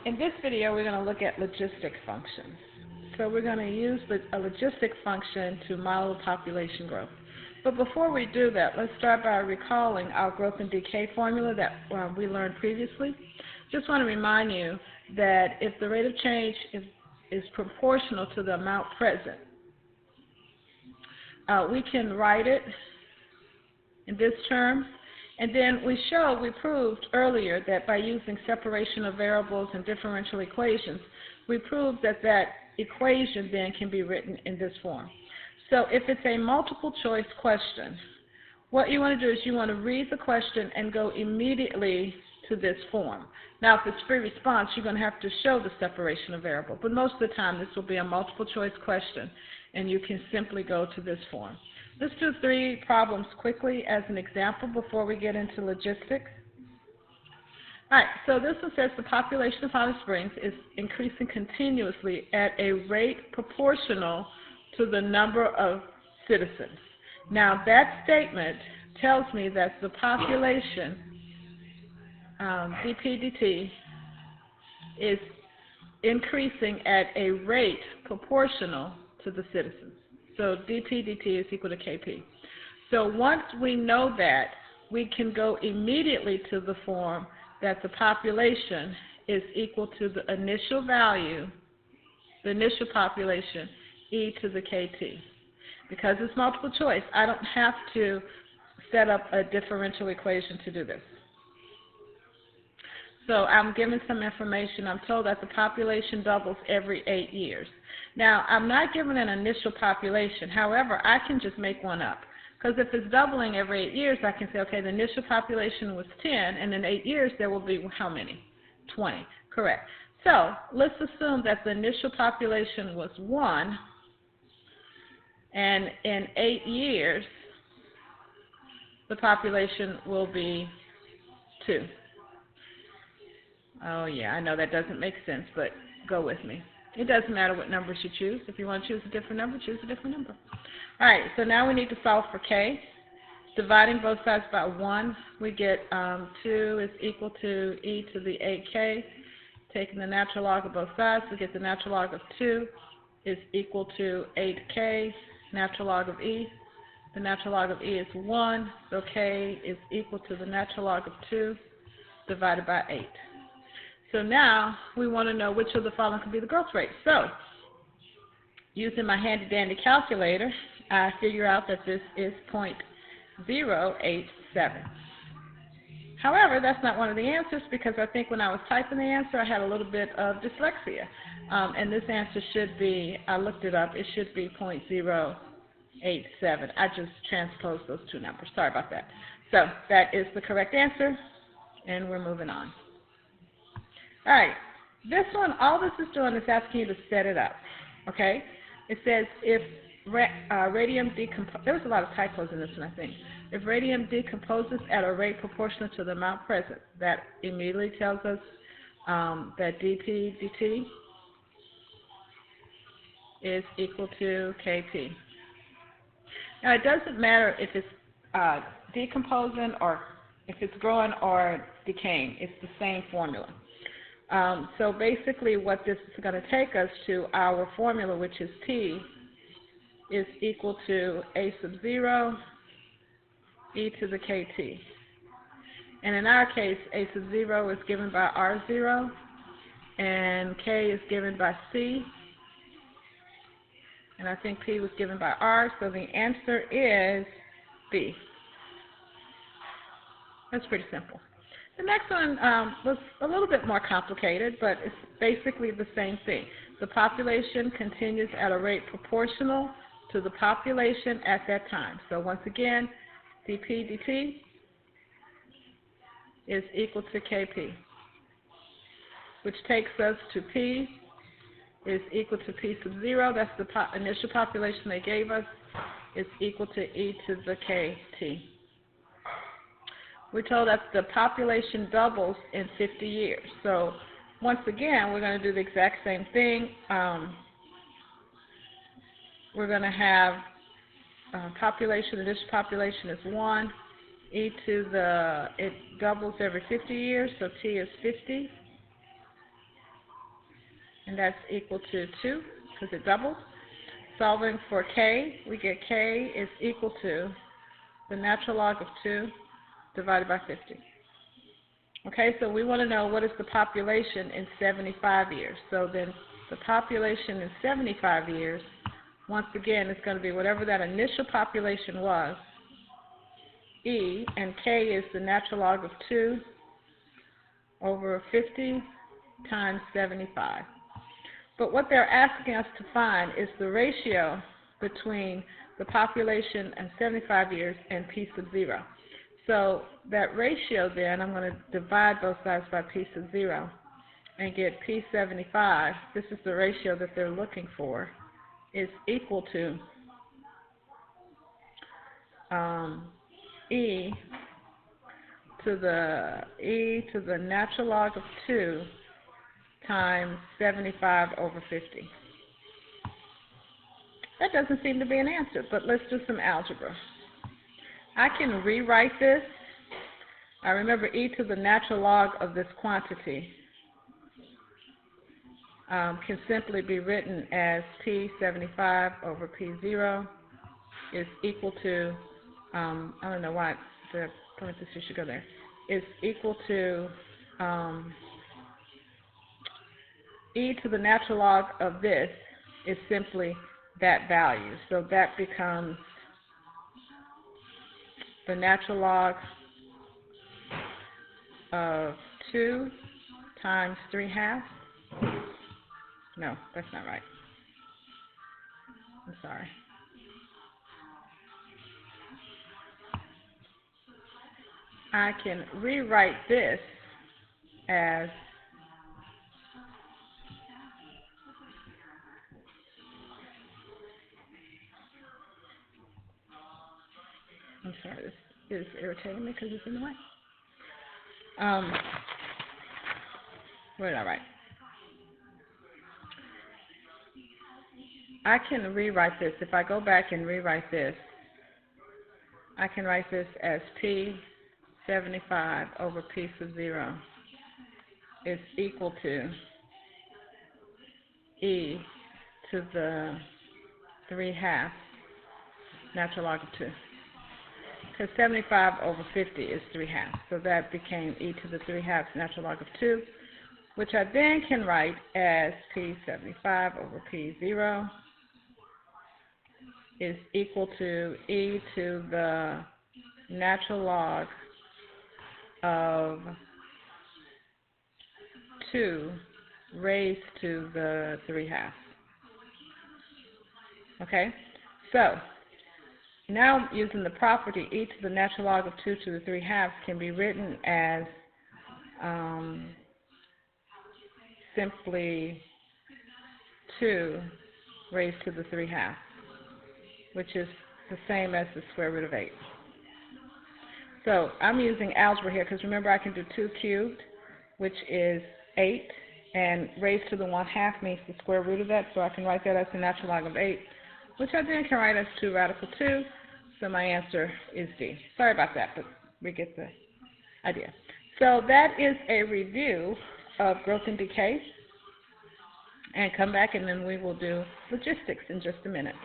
In this video, we're going to look at logistic functions. So we're going to use a logistic function to model population growth. But before we do that, let's start by recalling our growth and decay formula that we learned previously. Just want to remind you that if the rate of change is proportional to the amount present, we can write it in this term. And then we proved earlier that by using separation of variables and differential equations, we proved that that equation then can be written in this form. So if it's a multiple choice question, what you want to do is you want to read the question and go immediately to this form. Now if it's free response, you're going to have to show the separation of variable, but most of the time this will be a multiple choice question and you can simply go to this form. Let's do 3 problems quickly as an example before we get into logistics. All right, so this one says the population of Holly Springs is increasing continuously at a rate proportional to the number of citizens. Now that statement tells me that the population, dp/dt, is increasing at a rate proportional to the citizens. So dp/dt is equal to kp. So once we know that, we can go immediately to the form that the population is equal to the initial value, the initial population, e to the kt. Because it's multiple choice, I don't have to set up a differential equation to do this. So I'm given some information. I'm told that the population doubles every 8 years. Now, I'm not given an initial population. However, I can just make one up. Because if it's doubling every 8 years, I can say, okay, the initial population was 10, and in 8 years there will be how many? 20. Correct. So let's assume that the initial population was 1, and in 8 years the population will be 2. Oh yeah, I know that doesn't make sense, but go with me. It doesn't matter what numbers you choose. If you want to choose a different number, choose a different number. All right, so now we need to solve for k. Dividing both sides by 1, we get 2 is equal to e to the 8k. Taking the natural log of both sides, we get the natural log of 2 is equal to 8k, natural log of e. The natural log of e is 1, so k is equal to the natural log of 2 divided by 8. So now we want to know which of the following could be the growth rate. So using my handy dandy calculator, I figure out that this is 0.087. However, that's not one of the answers because I think when I was typing the answer I had a little bit of dyslexia. And this answer should be, I looked it up, it should be 0.087. I just transposed those 2 numbers. Sorry about that. So that is the correct answer, and we're moving on. All right, this one, all this is doing is asking you to set it up, okay? It says if radium decomposes, there was a lot of typos in this one, I think. If radium decomposes at a rate proportional to the amount present, that immediately tells us that dp/dt is equal to kp. Now it doesn't matter if it's decomposing or if it's growing or decaying, it's the same formula. So basically what this is going to take us to our formula, which is P is equal to A sub 0 e to the kt. And in our case, A sub 0 is given by R0 and K is given by C. And I think P was given by R, so the answer is B. That's pretty simple. The next one was a little bit more complicated, but it's basically the same thing. The population continues at a rate proportional to the population at that time. So once again, dp/dt is equal to kp, which takes us to P is equal to P sub 0. That's the initial population they gave us, is equal to e to the kt. We're told that the population doubles in 50 years. So once again, we're going to do the exact same thing. We're going to have population, initial population is 1, e to the, it doubles every 50 years, so t is 50. and that's equal to 2 because it doubled. Solving for k, we get k is equal to the natural log of 2 divided by 50. Okay, so we want to know what is the population in 75 years. So then the population in 75 years, once again, is going to be whatever that initial population was, E, and K is the natural log of 2 over 50 times 75. But what they're asking us to find is the ratio between the population in 75 years and p sub 0. So that ratio then, I'm going to divide both sides by p sub 0 and get p75. This is the ratio that they're looking for, is equal to e to the natural log of 2 times 75 over 50. That doesn't seem to be an answer, but let's do some algebra. I can rewrite this. I remember e to the natural log of this quantity can simply be written as p75 over p0 is equal to, I don't know why the parentheses should go there, is equal to e to the natural log of this is simply that value. So that becomes the natural log of 2 times 3/2. No, that's not right. I'm sorry. I can rewrite this as I'm sorry, this is irritating me because it's in the way. What did I write? I can rewrite this. If I go back and rewrite this, I can write this as p75 over p sub 0 is equal to e to the 3/2 natural log of 2. Because 75 over 50 is 3/2. So that became e to the 3/2 natural log of 2, which I then can write as p75 over p0 is equal to e to the natural log of 2 raised to the 3/2. Okay? So now using the property e to the natural log of 2 to the 3/2 can be written as simply 2 raised to the 3/2, which is the same as the square root of 8. So I'm using algebra here because remember I can do 2 cubed, which is 8, and raised to the 1/2 means the square root of that, so I can write that as the natural log of 8, which I then can write as 2 radical 2, so my answer is D. Sorry about that, but we get the idea. So that is a review of growth and decay, and come back and then we will do logistics in just a minute.